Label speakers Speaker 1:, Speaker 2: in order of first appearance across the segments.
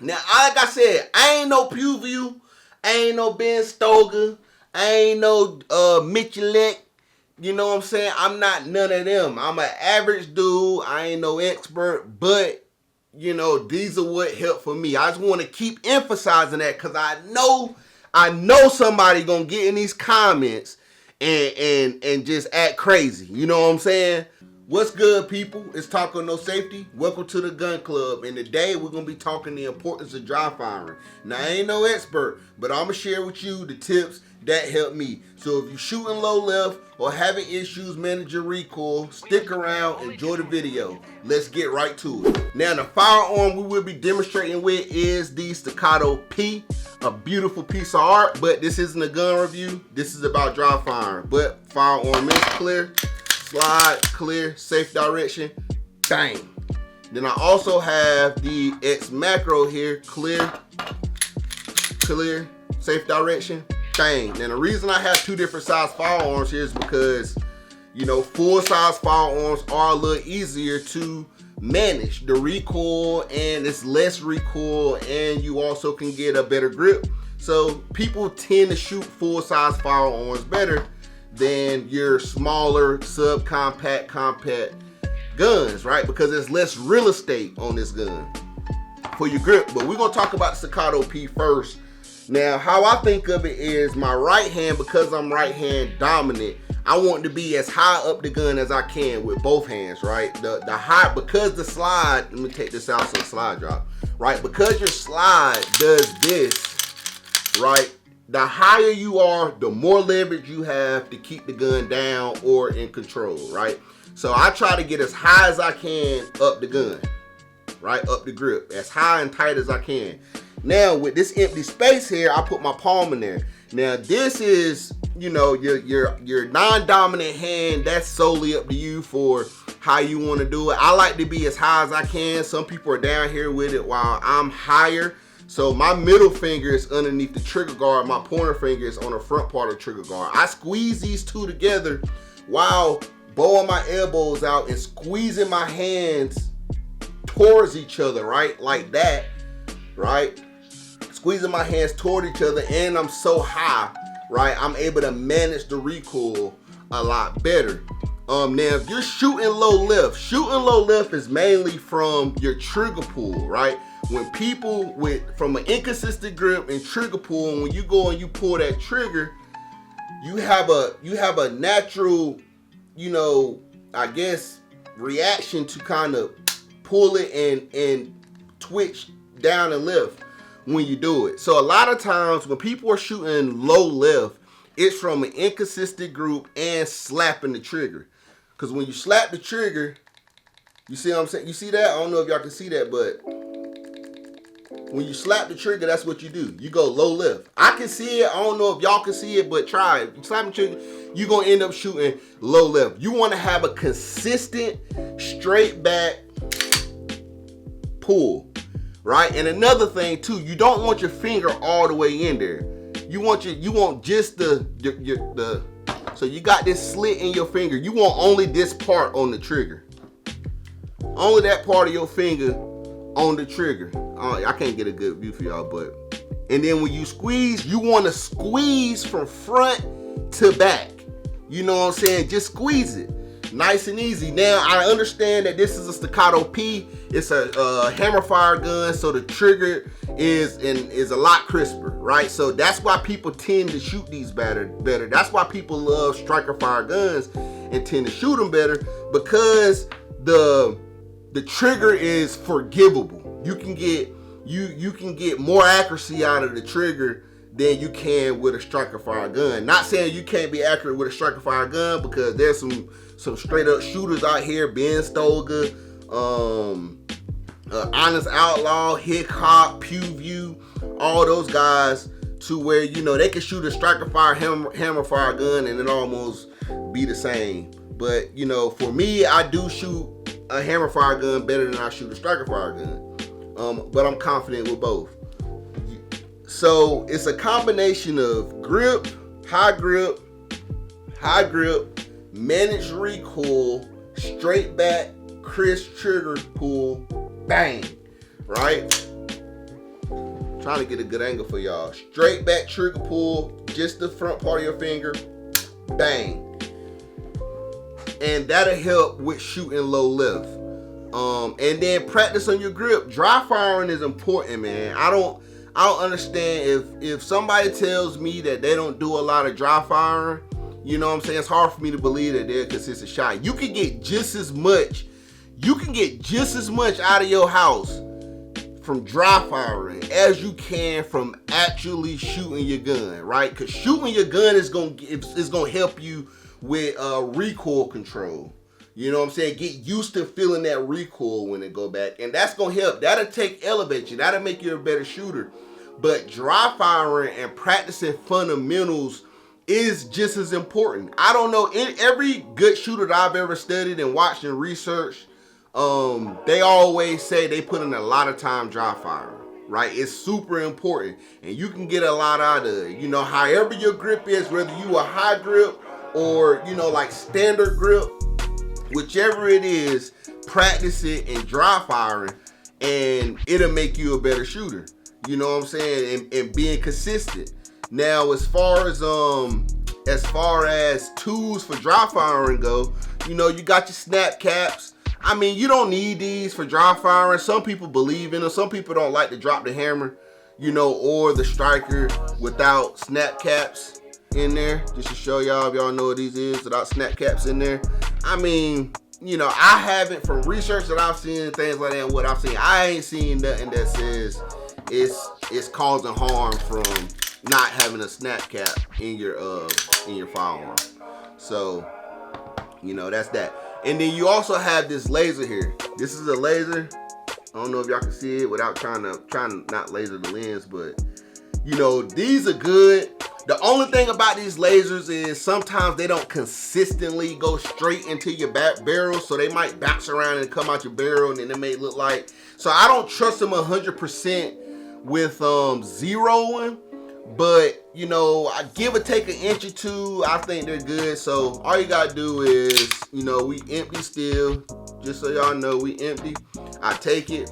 Speaker 1: Now, like I said, I ain't no Pewview, I ain't no Ben Stoker, I ain't no Michelin. You know what I'm saying? I'm not none of them. I'm an average dude. I ain't no expert, but you know, these are what help for me. I just want to keep emphasizing that because I know somebody gonna get in these comments and just act crazy. You know what I'm saying? What's good, people? It's Taco No Safety. Welcome to the Gun Club. And today we're gonna be talking the importance of dry firing. Now, I ain't no expert, but I'm gonna share with you the tips that help me. So if you're shooting low left or having issues managing your recoil, stick around, enjoy the video. Let's get right to it. Now, the firearm we will be demonstrating with is the Staccato P, a beautiful piece of art, but this isn't a gun review. This is about dry firing, but firearm is clear, slide, clear, safe direction, bang. Then I also have the X Macro here, clear, safe direction, bang. Now the reason I have two different size firearms here is because, you know, full size firearms are a little easier to manage the recoil, and it's less recoil, and you also can get a better grip. So people tend to shoot full size firearms better than your smaller subcompact compact guns, right? Because there's less real estate on this gun for your grip. But we're gonna talk about the Staccato P first. Now, how I think of it is my right hand, because I'm right hand dominant, I want to be as high up the gun as I can with both hands, right? The high, because the slide, let me take this out so the slide drop, right? Because your slide does this, right? The higher you are, the more leverage you have to keep the gun down or in control, right? So I try to get as high as I can up the gun, right? Up the grip, as high and tight as I can. Now with this empty space here, I put my palm in there. Now this is, you know, your non-dominant hand. That's solely up to you for how you want to do it. I like to be as high as I can. Some people are down here with it while I'm higher. So my middle finger is underneath the trigger guard. My pointer finger is on the front part of the trigger guard. I squeeze these two together while bowing my elbows out and squeezing my hands towards each other, right? Like that, right? Squeezing my hands toward each other, and I'm so high, right? I'm able to manage the recoil a lot better. Now if you're shooting low left is mainly from your trigger pull, right? When people from an inconsistent grip and trigger pull, and when you go and you pull that trigger, you have a natural, you know, I guess, reaction to kind of pull it and twitch down and left when you do it. So a lot of times when people are shooting low left, it's from an inconsistent group and slapping the trigger. Because when you slap the trigger, you see what I'm saying? You see that? I don't know if y'all can see that, but when you slap the trigger, that's what you do. You go low left. I can see it. I don't know if y'all can see it, but try it. You slap the trigger, you're going to end up shooting low left. You want to have a consistent, straight back pull, right? And another thing too, you don't want your finger all the way in there. You want just the so you got this slit in your finger. You want only this part on the trigger. Only that part of your finger on the trigger. I can't get a good view for y'all, but and then when you squeeze, you want to squeeze from front to back. You know what I'm saying? Just squeeze it. Nice and easy. Now I understand that this is a Staccato P. It's a hammer fire gun, so the trigger is a lot crisper, right? So that's why people tend to shoot these better. That's why people love striker fire guns and tend to shoot them better, because the trigger is forgivable. You can get more accuracy out of the trigger than you can with a striker fire gun. Not saying you can't be accurate with a striker fire gun, because there's some straight up shooters out here, Ben Stoker, Honest Outlaw, Hickok, Pewview, all those guys, to where, you know, they can shoot a striker fire hammer fire gun and it almost be the same. But, you know, for me, I do shoot a hammer fire gun better than I shoot a striker fire gun. But I'm confident with both. So it's a combination of grip, high grip, managed recoil, straight back, crisp trigger pull, bang, right? Trying to get a good angle for y'all. Straight back trigger pull, just the front part of your finger, bang. And that'll help with shooting low lift. And then practice on your grip. Dry firing is important, man. I don't understand if somebody tells me that they don't do a lot of dry firing. You know what I'm saying? It's hard for me to believe that they're a consistent shot. You can get just as much out of your house from dry firing as you can from actually shooting your gun, right? Because shooting your gun is gonna help you with recoil control. You know what I'm saying? Get used to feeling that recoil when it go back, and that's gonna help. That'll elevate you. That'll make you a better shooter. But dry firing and practicing fundamentals is just as important. I don't know, in every good shooter that I've ever studied and watched and researched, they always say they put in a lot of time dry firing, right? It's super important, and you can get a lot out of it. You know, however your grip is, whether you a high grip or, you know, like standard grip, whichever it is, practice it and dry firing, and it'll make you a better shooter. You know what I'm saying? And being consistent. Now, as far as tools for dry firing go, you know, you got your snap caps. I mean, you don't need these for dry firing. Some people believe in them. Some people don't like to drop the hammer, you know, or the striker without snap caps in there. Just to show y'all, if y'all know what these is, without snap caps in there. I mean, you know, I haven't, from research that I've seen and things like that, and what I've seen, I ain't seen nothing that says it's causing harm from not having a snap cap in your firearm. So, you know, that's that. And then you also have this laser here. This is a laser. I don't know if y'all can see it without trying to not laser the lens, but you know, these are good. The only thing about these lasers is sometimes they don't consistently go straight into your back barrel, so they might bounce around and come out your barrel, and then it may look like. So I don't trust them 100% with zeroing, but you know, I give or take an inch or two. I think they're good. So all you gotta do is, you know, we empty still, just so y'all know, we empty. I take it.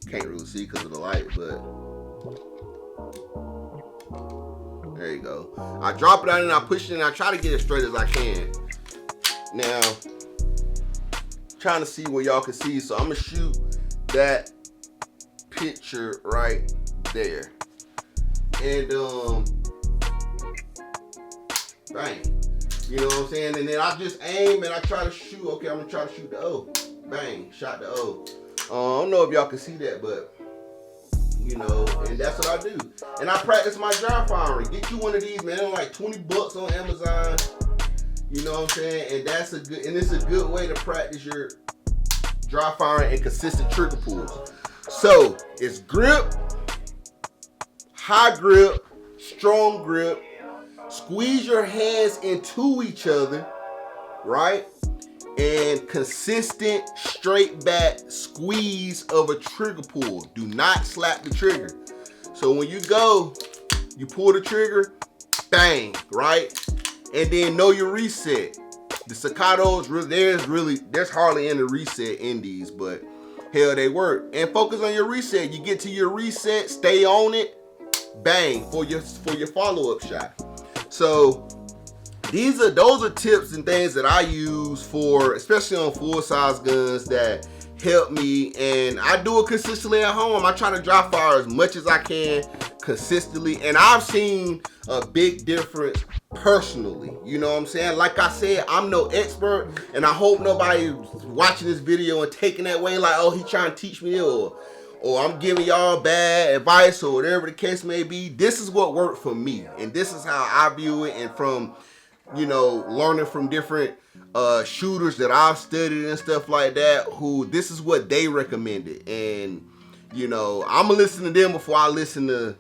Speaker 1: Can't really see because of the light, but there you go. I drop it out and I push it and I try to get it straight as I can. Now, trying to see where y'all can see, so I'm gonna shoot that picture right there, and bang. You know what I'm saying? And then I just aim and I try to shoot. Okay, I'm gonna try to shoot the O. Bang, shot the O. I don't know if y'all can see that, but you know, and that's what I do. And I practice my dry firing. Get you one of these, man. They're like $20 on Amazon. You know what I'm saying? And that's a good, and it's a good way to practice your dry firing and consistent trigger pulls. So it's grip, high grip, strong grip. Squeeze your hands into each other, right? And consistent straight back squeeze of a trigger pull. Do not slap the trigger. So when you go, you pull the trigger, bang, right? And then know your reset. The staccatos, there's hardly any reset in these, but hell, they work. And focus on your reset. You get to your reset, stay on it, bang, for your follow-up shot. So those are tips and things that I use for, especially on full-size guns, that help me, and I do it consistently at home. I try to dry fire as much as I can consistently, and I've seen a big difference personally. You know what I'm saying? Like I said, I'm no expert, and I hope nobody watching this video and taking that way like, oh, he trying to teach me, or I'm giving y'all bad advice, or whatever the case may be. This is what worked for me, and this is how I view it, and from, you know, learning from different shooters that I've studied and stuff like that, who this is what they recommended. And, you know, I'm gonna listen to them before I listen to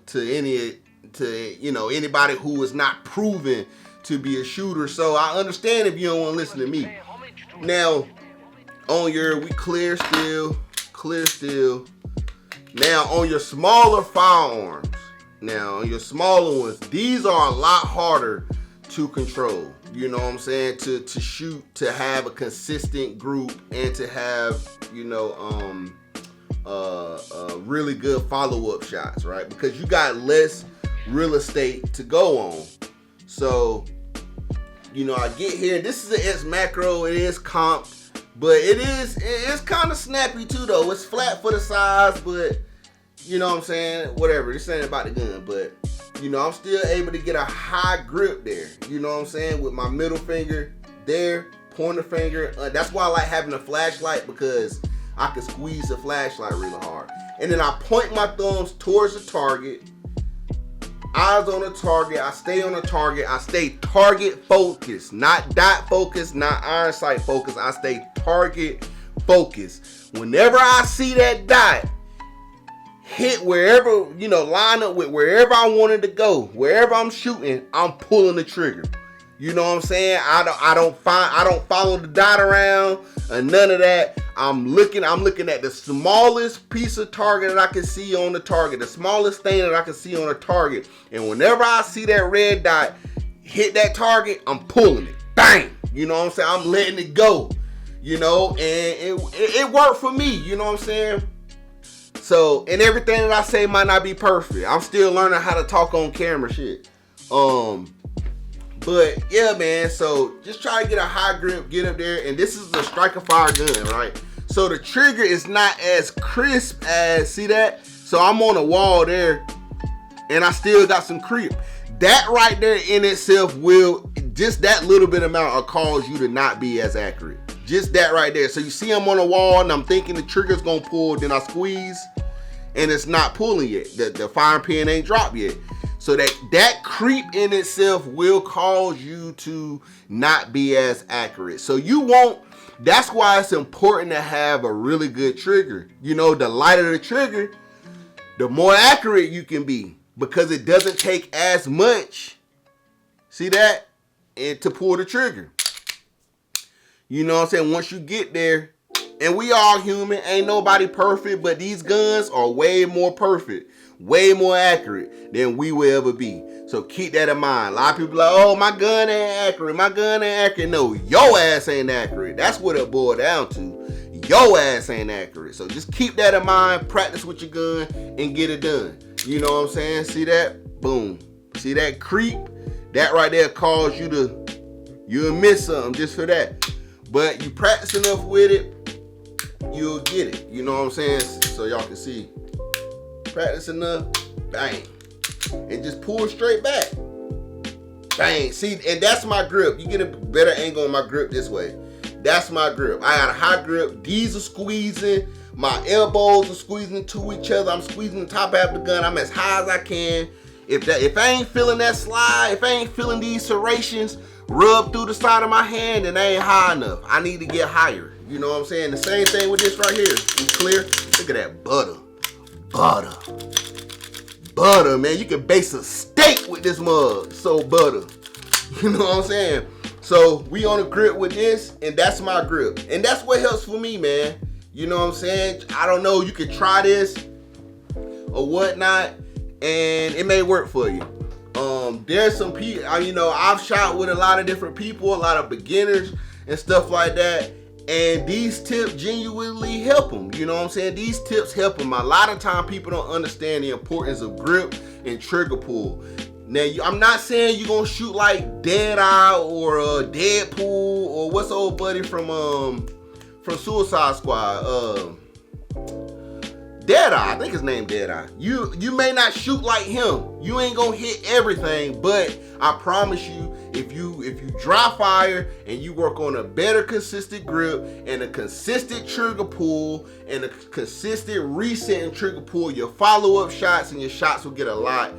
Speaker 1: anybody who is not proven to be a shooter. So I understand if you don't want to listen to me. Now, we clear still. Now, on your smaller firearms, on your smaller ones, these are a lot harder to control. you know what I'm saying, to shoot, to have a consistent group, and to have, you know, really good follow-up shots, right? Because you got less real estate to go on. So, you know, I get here. This is an S macro. It is comped, but it's kind of snappy too, though. It's flat for the size, but you know what I'm saying? Whatever. This ain't about the gun, but you know, I'm still able to get a high grip there. You know what I'm saying? With my middle finger there, pointer finger. That's why I like having a flashlight, because I can squeeze the flashlight really hard. And then I point my thumbs towards the target. Eyes on the target. I stay on the target. I stay target focused, not dot focused, not iron sight focused. I stay target focused. Whenever I see that dot hit wherever, you know, line up with wherever I wanted to go, wherever I'm shooting, I'm pulling the trigger. You know what I'm saying? I don't follow the dot around or none of that. I'm looking at the smallest piece of target that I can see on the target, the smallest thing that I can see on a target. And whenever I see that red dot hit that target, I'm pulling it. Bang! You know what I'm saying? I'm letting it go. You know, and it worked for me. You know what I'm saying? So, and everything that I say might not be perfect. I'm still learning how to talk on camera shit. But yeah, man, so just try to get a high grip, get up there, and this is a striker fire gun, right? So the trigger is not as crisp as, see that? So I'm on a wall there, and I still got some creep. That right there in itself will, just that little bit amount will cause you to not be as accurate. Just that right there. So you see I'm on a wall, and I'm thinking the trigger's gonna pull, then I squeeze, and it's not pulling yet. The firing pin ain't dropped yet. So that creep in itself will cause you to not be as accurate. So you won't, that's why it's important to have a really good trigger. You know, the lighter the trigger, the more accurate you can be, because it doesn't take as much, see that, and to pull the trigger. You know what I'm saying? Once you get there, and we all human, ain't nobody perfect, but these guns are way more perfect, way more accurate than we will ever be. So keep that in mind. A lot of people are like, oh, my gun ain't accurate. My gun ain't accurate. No, your ass ain't accurate. That's what it boiled down to. Your ass ain't accurate. So just keep that in mind. Practice with your gun and get it done. You know what I'm saying? See that? Boom. See that creep? That right there cause you to, you'll miss something just for that. But you practice enough with it, you'll get it. You know what I'm saying? So y'all can see. Practice enough, bang. And just pull straight back. Bang. See, and that's my grip. You get a better angle on my grip this way. That's my grip. I got a high grip. These are squeezing. My elbows are squeezing to each other. I'm squeezing the top half of the gun. I'm as high as I can. If I ain't feeling that slide, if I ain't feeling these serrations rub through the side of my hand, then I ain't high enough. I need to get higher. You know what I'm saying? The same thing with this right here. You clear? Look at that butter. Butter, man. You can base a steak with this mug. So butter. You know what I'm saying? So we on a grip with this, and that's my grip. And that's what helps for me, man. You know what I'm saying? I don't know. You can try this or whatnot, and it may work for you. There's some people, you know, I've shot with a lot of different people, a lot of beginners and stuff like that. And these tips genuinely help them. You know what I'm saying? These tips help them. A lot of time people don't understand the importance of grip and trigger pull. Now, I'm not saying you're going to shoot like Deadeye or Deadpool or what's the old buddy from Suicide Squad? Deadeye, I think his name Deadeye. You may not shoot like him. You ain't gonna hit everything, but I promise you, if you dry fire and you work on a better consistent grip and a consistent trigger pull and a consistent reset and trigger pull, your follow-up shots and your shots will get a lot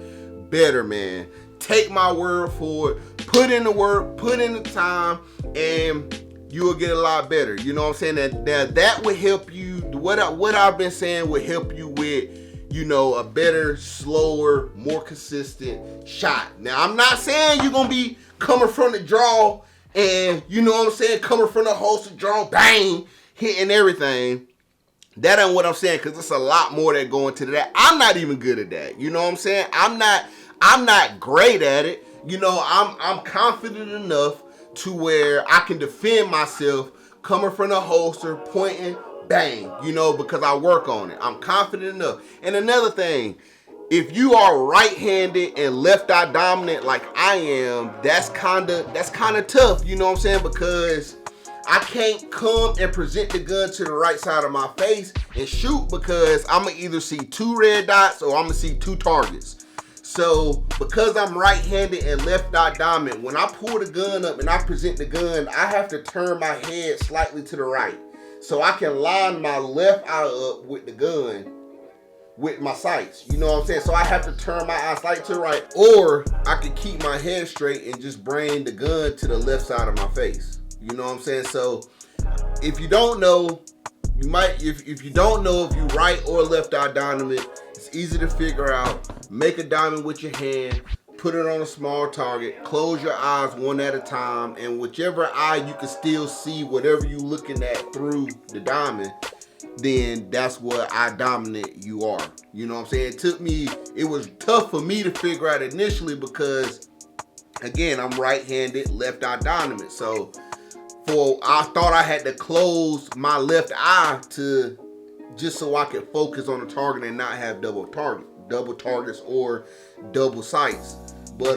Speaker 1: better, man. Take my word for it. Put in the work, put in the time, and you will get a lot better. You know what I'm saying? That would help you. What I've been saying would help you with, you know, a better, slower, more consistent shot. Now, I'm not saying you're going to be coming from the draw and, you know what I'm saying, coming from the holster, draw, bang, hitting everything. That ain't what I'm saying, because it's a lot more that go into that. I'm not even good at that. You know what I'm saying? I'm not great at it. You know, I'm confident enough to where I can defend myself coming from the holster, pointing, bang, you know, because I work on it. I'm confident enough. And another thing, if you are right-handed and left eye dominant like I am, that's kind of tough, you know what I'm saying? Because I can't come and present the gun to the right side of my face and shoot, because I'm going to either see 2 red dots or I'm going to see 2 targets. So because I'm right-handed and left eye dominant, when I pull the gun up and I present the gun, I have to turn my head slightly to the right, so I can line my left eye up with the gun, with my sights. You know what I'm saying? So I have to turn my eye slightly to the right, or I can keep my head straight and just bring the gun to the left side of my face. You know what I'm saying? So if you don't know, you might, if you don't know if you right or left eye dominant, it's easy to figure out. Make a diamond with your hand, put it on a small target, close your eyes one at a time, and whichever eye you can still see whatever you're looking at through the diamond, then that's what eye dominant you are. You know what I'm saying? It was tough for me to figure out initially because, again, I'm right-handed, left eye dominant. So I thought I had to close my left eye to just so I could focus on the target and not have double targets or double sights. But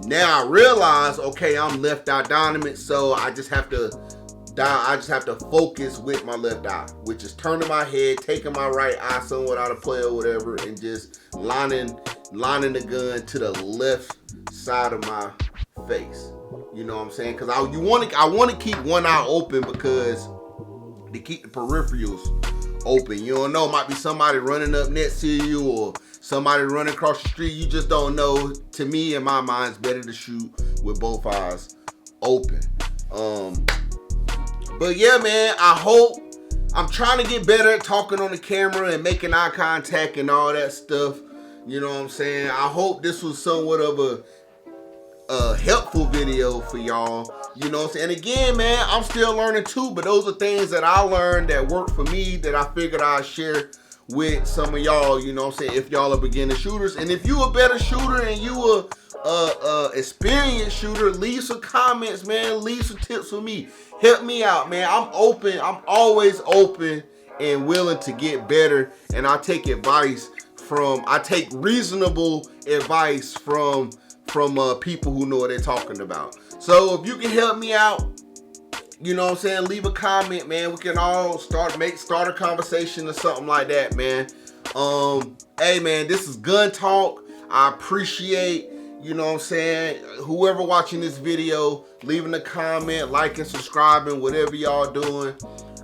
Speaker 1: now I realize, okay, I'm left eye dominant, so I just have to focus with my left eye, which is turning my head, taking my right eye somewhat out of play or whatever, and just lining the gun to the left side of my face. You know what I'm saying? Because I want to keep one eye open, because to keep the peripherals open. You don't know, might be somebody running up next to you or somebody running across the street. You just don't know. To me, in my mind, it's better to shoot with both eyes open. But yeah, man, I'm trying to get better at talking on the camera and making eye contact and all that stuff. You know what I'm saying? I hope this was somewhat of a helpful video for y'all. You know what I'm saying? And again, man, I'm still learning too, but those are things that I learned that worked for me that I figured I'd share with some of y'all, you know what I'm saying, if y'all are beginner shooters. And if you a better shooter and you a experienced shooter, leave some comments, man. Leave some tips for me. Help me out, man. I'm open. I'm always open and willing to get better. And I take reasonable advice from people who know what they're talking about. So if you can help me out, you know what I'm saying, leave a comment, man. We can all start a conversation or something like that, man. Hey, man, this is Gun Talk. I appreciate, you know what I'm saying, whoever watching this video, leaving a comment, liking, subscribing, whatever y'all doing.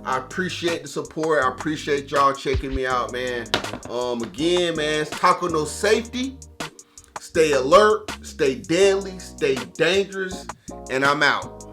Speaker 1: I appreciate the support. I appreciate y'all checking me out, man. Again, man, Taco No Safety. Stay alert, stay deadly, stay dangerous, and I'm out.